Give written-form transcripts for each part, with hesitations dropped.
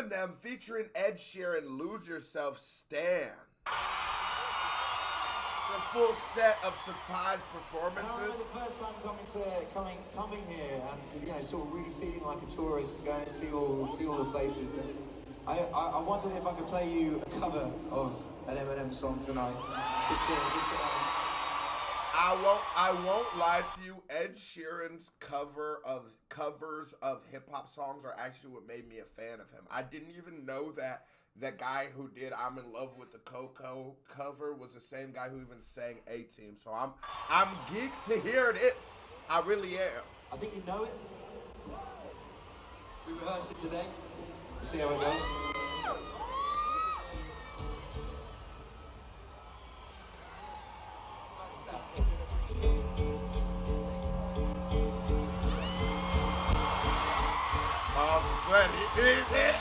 Eminem featuring Ed Sheeran, Lose Yourself, Stan. It's a full set of surprise performances. The first time coming here and sort of really feeling like a tourist and going to see all the places. And I wondered if I could play you a cover of an Eminem song tonight. I won't lie to you. Ed Sheeran's covers of hip hop songs are actually what made me a fan of him. I didn't even know that the guy who did "I'm in Love with the Coco" cover was the same guy who even sang A-Team. So I'm geeked to hear this. I really am. I think you know it. We rehearsed it today. We'll see how it goes. Oh, funny, is it?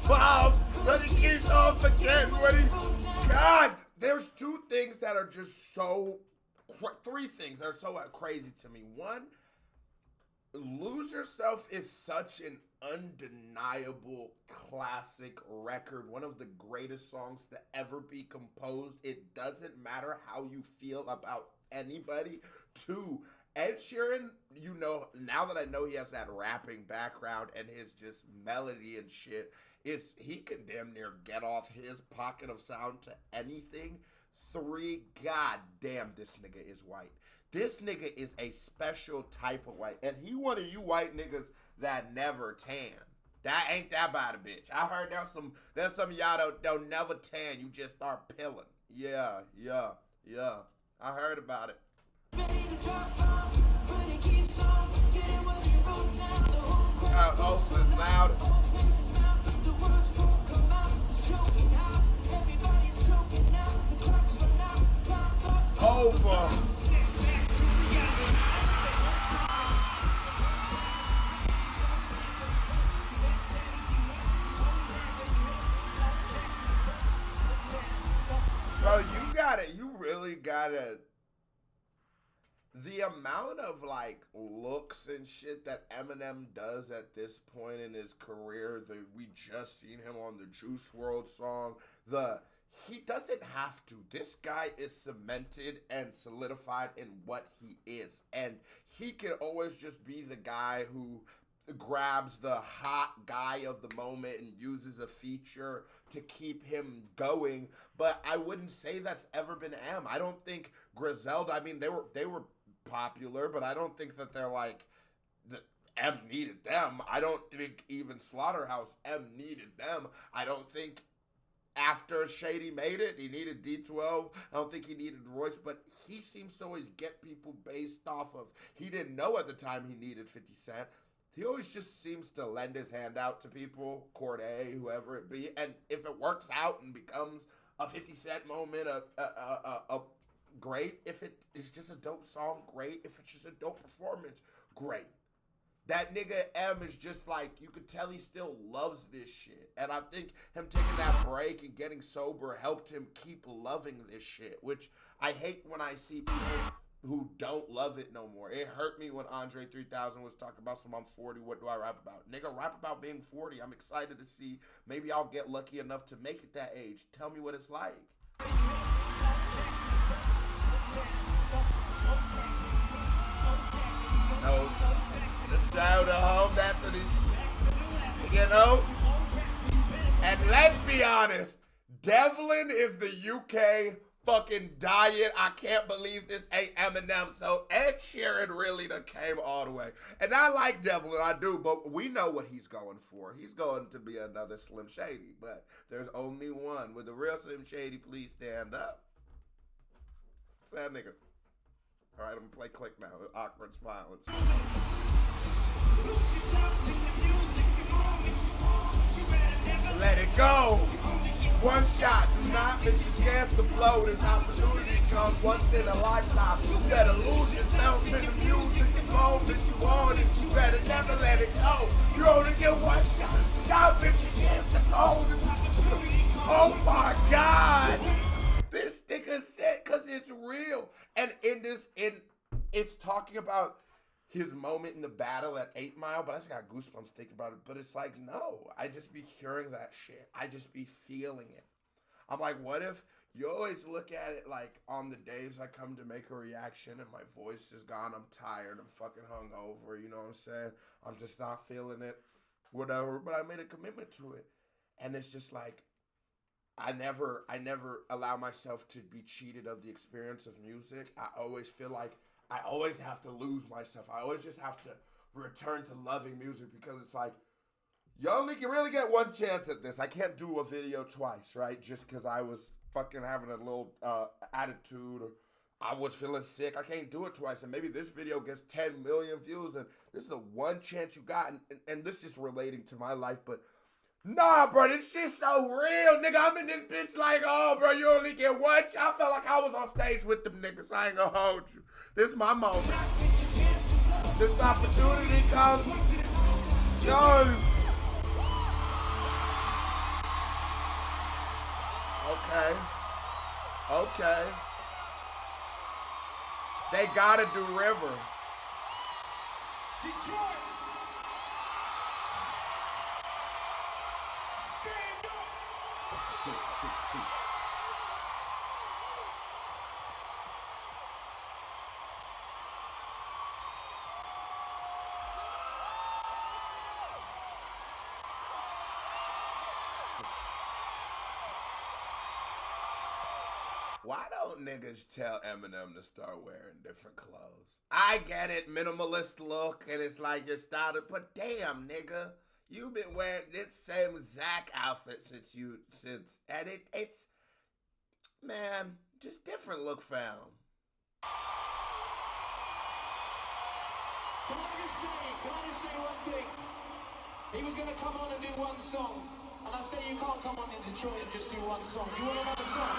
Bob, but he keeps on forgetting what he... God, there's two things that are just so... Three things that are so crazy to me. One, Lose Yourself is such an undeniable classic record. One of the greatest songs to ever be composed. It doesn't matter how you feel about anybody. Two, Ed Sheeran, you know, now that I know he has that rapping background and his just melody and shit, he can damn near get off his pocket of sound to anything. Three, god damn, this nigga is white. This nigga is a special type of white. And he one of you white niggas that never tan. That ain't that bad a bitch. I heard there's some of y'all don't never tan. You just start pilling. Yeah. I heard about it. Open loud. Over. Bro, you really gotta, the amount of like looks and shit that Eminem does at this point in his career, we just seen him on the Juice WRLD song, he doesn't have to. This guy is cemented and solidified in what he is. And he can always just be the guy who grabs the hot guy of the moment and uses a feature to keep him going. But I wouldn't say that's ever been M. I don't think Griselda, I mean, they were popular, but I don't think that they're like, M needed them. I don't think even Slaughterhouse, M needed them. I don't think after Shady made it, he needed D12. I don't think he needed Royce, but he seems to always get people based off of, he didn't know at the time he needed 50 Cent. He always just seems to lend his hand out to people, Cordae, whoever it be, and if it works out and becomes a 50 Cent moment, a great. If it is just a dope song, great. If it's just a dope performance, great. That nigga M is just like, you could tell he still loves this shit. And I think him taking that break and getting sober helped him keep loving this shit, which I hate when I see people who don't love it no more. It hurt me when Andre 3000 was talking about some I'm 40, what do I rap about? Nigga, rap about being 40. I'm excited to see. Maybe I'll get lucky enough to make it that age. Tell me what it's like. No. Just down to home after these, you know? And let's be honest, Devlin is the UK fucking diet. I can't believe this ain't Eminem. So Ed Sheeran really done came all the way. And I like Devlin, I do, but we know what he's going for. He's going to be another Slim Shady, but there's only one. Would the real Slim Shady please stand up? It's that nigga. All right, I'm gonna play click now. Awkward silence. Let it go. One shot, do not miss your chance to blow. This opportunity comes once in a lifetime. You better lose yourself in the music. The moment you want it, you better never let it go. You only get one shot. Don't miss your chance to blow. This opportunity comes. Oh my God. talking about his moment in the battle at 8 Mile, but I just got goosebumps thinking about it. But it's like, no, I just be hearing that shit. I just be feeling it. I'm like, what if you always look at it like on the days I come to make a reaction and my voice is gone, I'm tired, I'm fucking hungover, you know what I'm saying? I'm just not feeling it, whatever. But I made a commitment to it. And it's just like, I never allow myself to be cheated of the experience of music. I always feel like I always have to lose myself. I always just have to return to loving music because it's like, you only can really get one chance at this. I can't do a video twice, right? Just because I was fucking having a little attitude or I was feeling sick. I can't do it twice. And maybe this video gets 10 million views and this is the one chance you got. And this is relating to my life, but nah, bro, this shit's so real, nigga. I'm in this bitch like, oh, bro, you only get one. I felt like I was on stage with them niggas. I ain't gonna hold you. This is my moment. This opportunity comes. No. Okay. They gotta do River. Detroit. Stand up. Why don't niggas tell Eminem to start wearing different clothes? I get it, minimalist look, and it's like your style, but damn, nigga, you've been wearing this same Zach outfit since, and it's, man, just different look found. Can I just say one thing? He was gonna come on and do one song, and I say you can't come on in Detroit and just do one song. Do you want another song?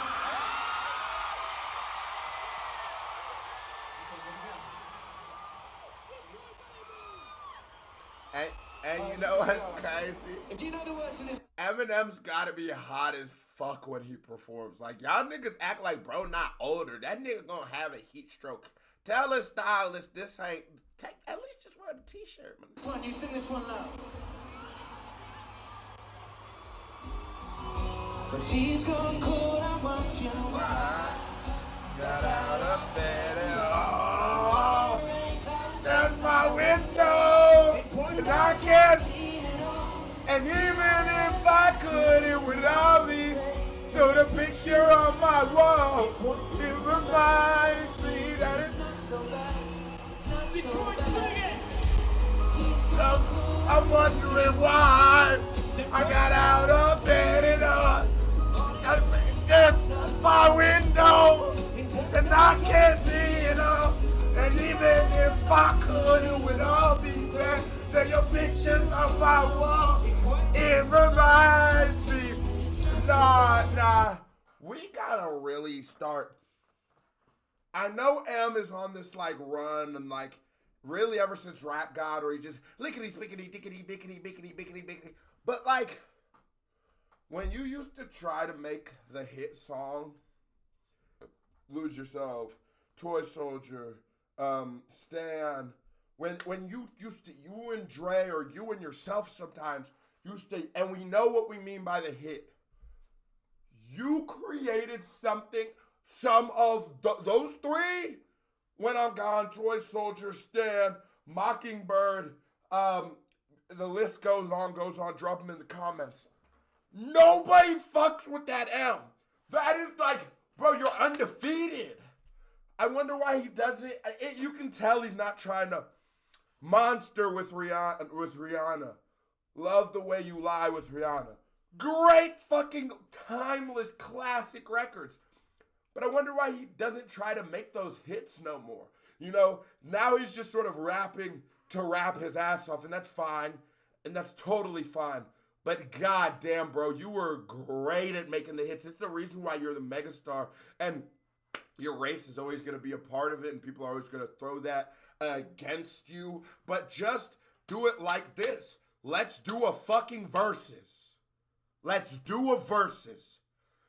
And you know what's crazy? If you know the words to this, Eminem's gotta be hot as fuck when he performs. Like, y'all niggas act like bro not older. That nigga gonna have a heat stroke. Tell his stylist this ain't, at least just wear the t-shirt, man. one, you sing this one now. But she's gone cold, I'm watching why. Got out of bed and down my window, and I can't. And even if I could, it would all be through the picture on my wall. It reminds me that it's not so bad. Detroit, sing it. I'm wondering why I got out of bed and just my window, and I can't see it all. And even if I could, it would all be better than your pictures on my wall. It reminds me. Nah. We gotta really start. I know M is on this like run and like really ever since Rap God, where he just lickety spickety dickety bickety bickety bickety bickety. But like when you used to try to make the hit song, Lose Yourself, Toy Soldier, Stan, when you used to, you and Dre or you and yourself sometimes used to, and we know what we mean by the hit. You created something, some of those three, When I'm Gone, Toy Soldier, Stan, Mockingbird, the list goes on, drop them in the comments. Nobody fucks with that M. That is like, bro, you're undefeated. I wonder why he doesn't. You can tell he's not trying to. Monster with Rihanna. Love the Way You Lie with Rihanna. Great fucking timeless classic records. But I wonder why he doesn't try to make those hits no more. You know, now he's just sort of rapping to rap his ass off, and that's fine. And that's totally fine. But goddamn, bro, you were great at making the hits. It's the reason why you're the megastar. And your race is always going to be a part of it, and people are always going to throw that against you. But just do it like this. Let's do a fucking versus. Let's do a versus.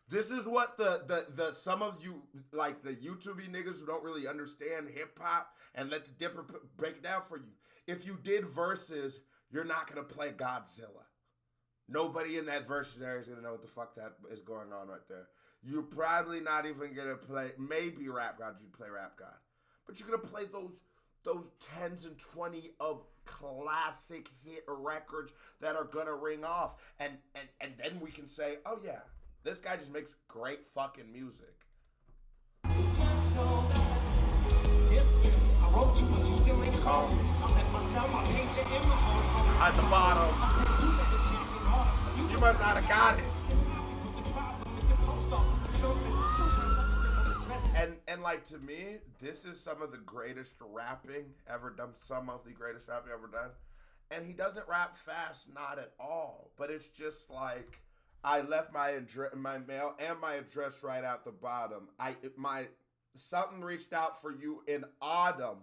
This is what the some of you, like the YouTubey niggas who don't really understand hip hop and let the Dipper break it down for you. If you did verses, you're not gonna play Godzilla. Nobody in that verses area is gonna know what the fuck that is going on right there. You're probably not even gonna play, maybe Rap God, you'd play Rap God. But you're gonna play those 10s and 20 of classic hit records that are gonna ring off. And then we can say, oh yeah, this guy just makes great fucking music. It's not so bad. Yes, I wrote you, but you still ain't calling. I let myself, my page in my heart. At the bottom. I said two letters back in order. You must not have got it. Was a problem with the post office or something. Sometimes I scribble addresses. And like, to me, this is some of the greatest rapping ever done. Some of the greatest rapping ever done. And he doesn't rap fast, not at all. But it's just like, I left my mail and my address right out the bottom. Something reached out for you in autumn.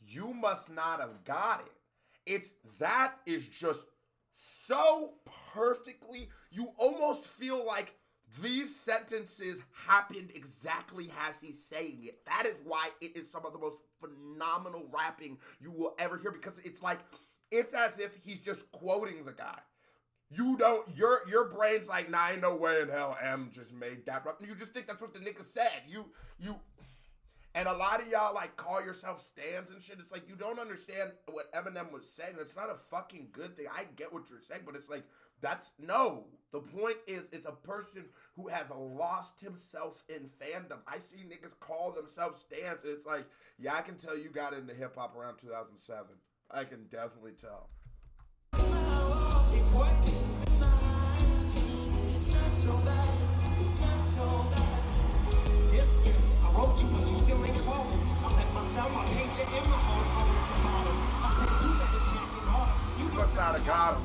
You must not have got it. That is just so perfectly. You almost feel like these sentences happened exactly as he's saying it. That is why it is some of the most phenomenal rapping you will ever hear, because it's like, it's as if he's just quoting the guy. You don't, your brain's like, nah, ain't no way in hell M just made that. You just think that's what the nigga said. And a lot of y'all like call yourself stans and shit. It's like, you don't understand what Eminem was saying. That's not a fucking good thing. I get what you're saying, but it's like, no. The point is, it's a person who has lost himself in fandom. I see niggas call themselves stans, and it's like, yeah, I can tell you got into hip hop around 2007. I can definitely tell. What? It's not so bad. It's not so bad. Yes, I wrote you, but you still ain't calling. I let myself, my page in my heart phone at the bottom. I said two letters back in order. You must not have got him.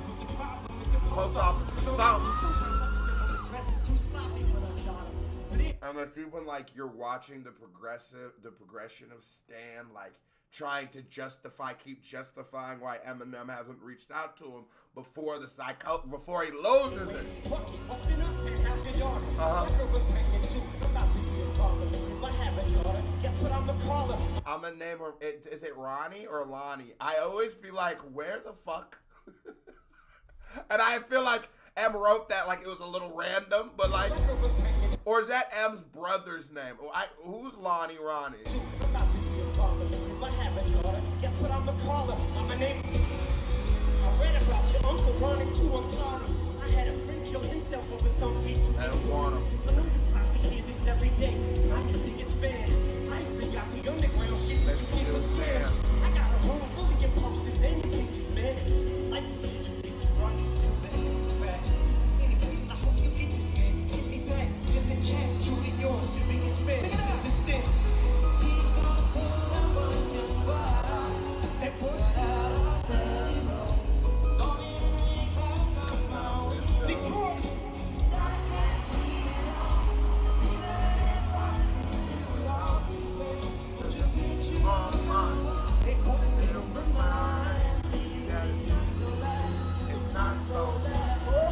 Was a problem with the Post office or something. Sometimes I scribble addresses too sloppy when I jot them. But it And if even like you're watching the progression of Stan, like trying to keep justifying why Eminem hasn't reached out to him before before he loses it. what's been up, man? How's your daughter? My girl was pregnant too. I'm about to be a father. If I have a daughter, guess what I'm gonna call her? I'm gonna name her. Is it Ronnie or Lonnie? I always be like, where the fuck? And I feel like M wrote that like it was a little random, but like, My girl was pregnant or is that M's brother's name? Who's Lonnie Ronnie? too. I'm about to be a father. If I have a daughter, guess what I'm gonna call her? I'm gonna name I read about your uncle Ronnie too. I'm sorry. I had a friend kill himself over some beat you I don't want him. I know you probably hear this every day. I'm your biggest fan. I even got the underground shit that you can't understand. I got a home full of your posters and your pictures, man. Like the shit you think you brought these two, that shit was fat. Anyways, I hope you get this, man. Hit me back, just a chat. Truly yours, your biggest fan. This is Stan. She's gonna pull up on your bar. That boy. Detroit. It's not so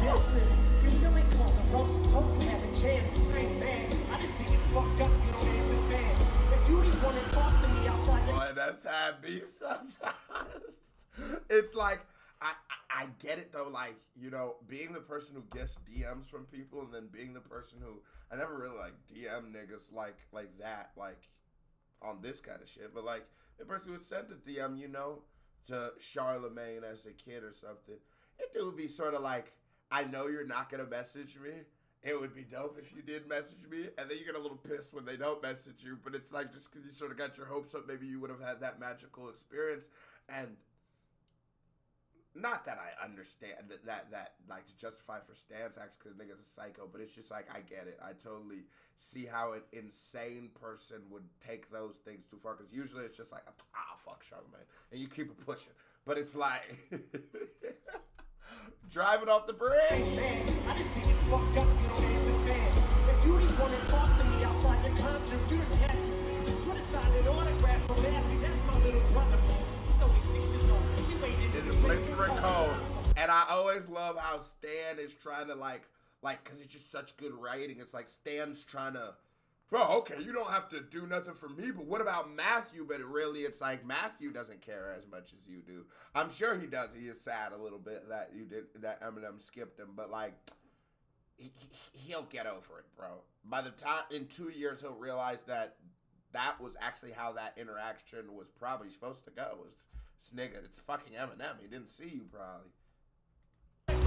Listen, you still ain't called the rope. Hope you have a chance. I ain't mad. I just think it's fucked up you don't answer fans. If you didn't want to talk to me outside the Boy, that's how it be sometimes. It's like, I get it though, like, you know, being the person who gets DMs from people and then being the person who, I never really like DM niggas like that, like on this kind of shit, but like the person who would send a DM, you know, to Charlemagne as a kid or something, it would be sort of like, I know you're not gonna message me. It would be dope if you did message me, and then you get a little pissed when they don't message you, but it's like, just because you sort of got your hopes up, maybe you would have had that magical experience, and not that I understand that like to justify for stance actually because nigga's a psycho, but it's just like I get it. I totally see how an insane person would take those things too far because usually it's just like fuck Charlemagne and you keep it pushing, but it's like driving off the bridge. man. I just think it's fucked up you don't answer fans. If you didn't want to talk to me outside your concert, you didn't have to. You could have signed an autograph from Matthew. That's my little brother, man. He's only 6 years old. He waited in the Place for a code. And I always love how Stan is trying to like Like, because it's just such good writing. It's like Stan's trying to, oh, okay, you don't have to do nothing for me, but what about Matthew? But it's like Matthew doesn't care as much as you do. I'm sure he does. He is sad a little bit that that Eminem skipped him, but like, he'll get over it, bro. By the time, in 2 years, he'll realize that was actually how that interaction was probably supposed to go. Was this nigga, it's fucking Eminem. He didn't see you, probably. That's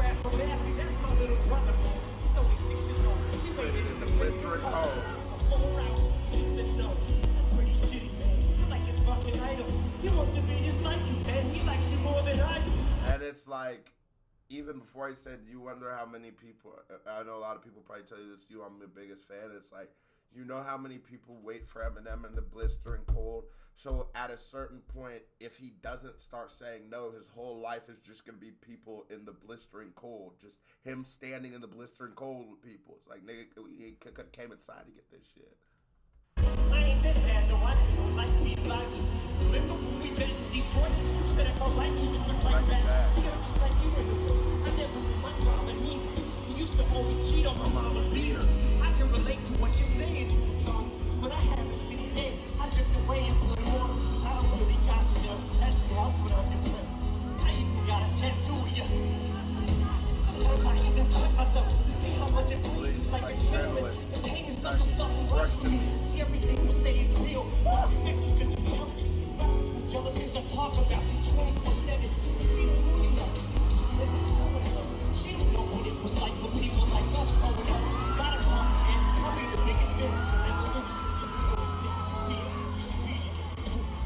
my little brother, man. He's only 6 years old. He waited in the blistering cold for 4 hours. He said no. That's pretty shitty, man. You're like his fucking idol. He wants to be just like you, man. He likes you more than I do. And it's like, even before he said, you wonder how many people, I know a lot of people probably tell you this, I'm the biggest fan. It's like, you know how many people wait for Eminem in the blistering cold? So at a certain point, if he doesn't start saying no, his whole life is just going to be people in the blistering cold. Just him standing in the blistering cold with people. It's like, nigga, he came inside to get this shit. I ain't that bad, no, I just don't like being lied to. Remember when we met in Detroit? You said if I liked you, you would like that. See, I was like you in the room. I never knew my father neither. He used to always cheat on my mama beat her. I can relate to what you're saying in the song, but I have a shitty head. I drift away and play more. Cause I don't really got shit else that actually helps when I'm depressed. I even got a tattoo of you. Sometimes I even cut myself to see how much it bleeds like a adrenaline. The pain is such a sudden rush for me. See, everything you say is real. I respect you cause you tell me. Cause jealous things I talk about you 24/7. But she don't know you like it. She don't know what it was like for people like us growing up. You gotta come, man. I'll be the biggest fan you'll ever lose.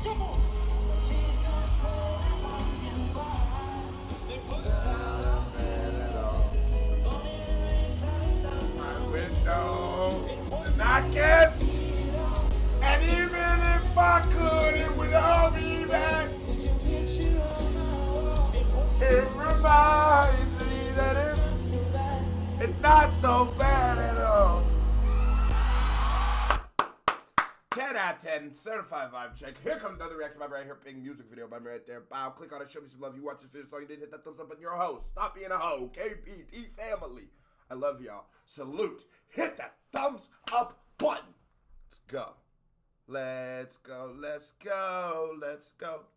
Come on. She's gonna call and watching by. They put it out. Window, knocking, and even if I could, it would all be back. It reminds me that it's not so bad at all. 10 out of 10, certified vibe check. Here comes another reaction by right here, ping music video by me right there. Bow, click on it, show me some love. You watch this video, so you did hit that thumbs up on your host. Stop being a hoe, KPD family. I love y'all. Salute. Hit that thumbs up button. Let's go. Let's go. Let's go. Let's go.